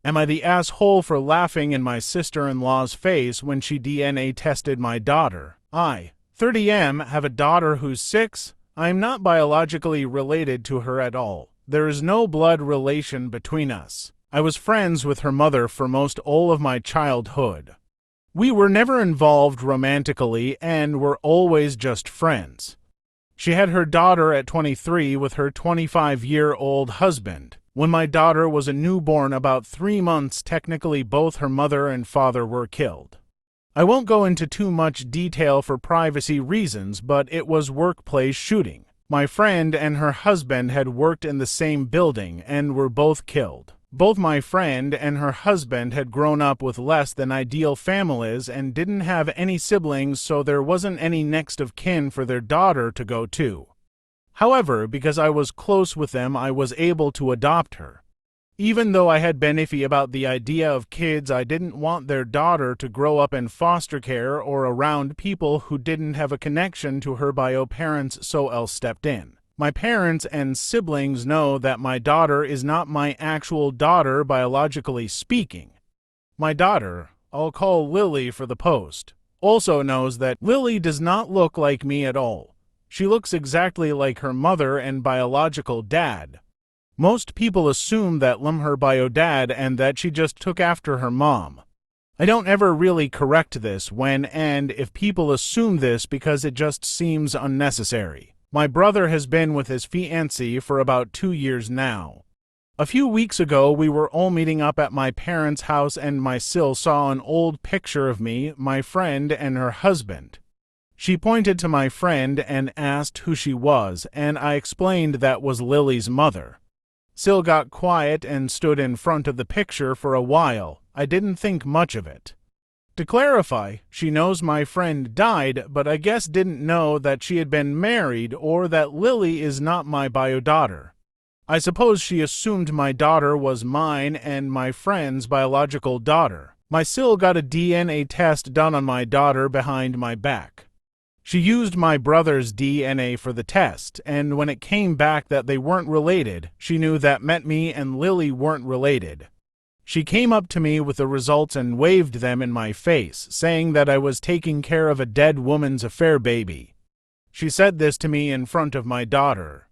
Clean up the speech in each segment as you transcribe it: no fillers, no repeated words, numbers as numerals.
Am I the asshole for laughing in my sister-in-law's face when she DNA tested my daughter? I, 30M, have a daughter who's 6. I am not biologically related to her at all. There is no blood relation between us. I was friends with her mother for most all of my childhood. We were never involved romantically and were always just friends. She had her daughter at 23 with her 25-year-old husband. When my daughter was a newborn, about 3 months, technically both her mother and father were killed. I won't go into too much detail for privacy reasons, but it was workplace shooting. My friend and her husband had worked in the same building and were both killed. Both my friend and her husband had grown up with less than ideal families and didn't have any siblings, so there wasn't any next of kin for their daughter to go to. However, because I was close with them, I was able to adopt her. Even though I had been iffy about the idea of kids, I didn't want their daughter to grow up in foster care or around people who didn't have a connection to her bio parents, so Elle stepped in. My parents and siblings know that my daughter is not my actual daughter biologically speaking. My daughter, I'll call Lily for the post, also knows that Lily does not look like me at all. She looks exactly like her mother and biological dad. Most people assume that I'm her bio dad and that she just took after her mom. I don't ever really correct this when and if people assume this because it just seems unnecessary. My brother has been with his fiancée for about 2 years now. A few weeks ago, we were all meeting up at my parents' house and my sil saw an old picture of me, my friend, and her husband. She pointed to my friend and asked who she was, and I explained that was Lily's mother. Sil got quiet and stood in front of the picture for a while. I didn't think much of it. To clarify, she knows my friend died, but I guess didn't know that she had been married or that Lily is not my bio daughter. I suppose she assumed my daughter was mine and my friend's biological daughter. My sil got a DNA test done on my daughter behind my back. She used my brother's DNA for the test, and when it came back that they weren't related, she knew that meant me and Lily weren't related. She came up to me with the results and waved them in my face, saying that I was taking care of a dead woman's affair baby. She said this to me in front of my daughter.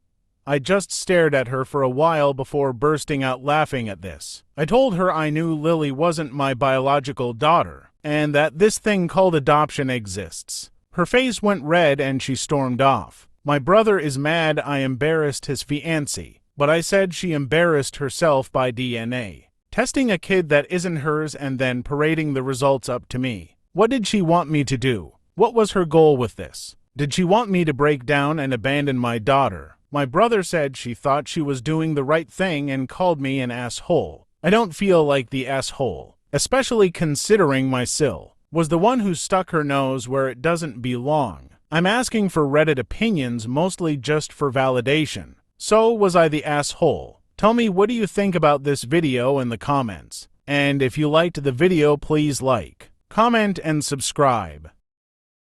I just stared at her for a while before bursting out laughing at this. I told her I knew Lily wasn't my biological daughter, and that this thing called adoption exists. Her face went red and she stormed off. My brother is mad I embarrassed his fiancée, but I said she embarrassed herself by DNA. Testing a kid that isn't hers and then parading the results up to me. What did she want me to do? What was her goal with this? Did she want me to break down and abandon my daughter? My brother said she thought she was doing the right thing and called me an asshole. I don't feel like the asshole, especially considering my sil was the one who stuck her nose where it doesn't belong. I'm asking for Reddit opinions mostly just for validation. So was I the asshole? Tell me, what do you think about this video in the comments? And if you liked the video, please like, comment, and subscribe.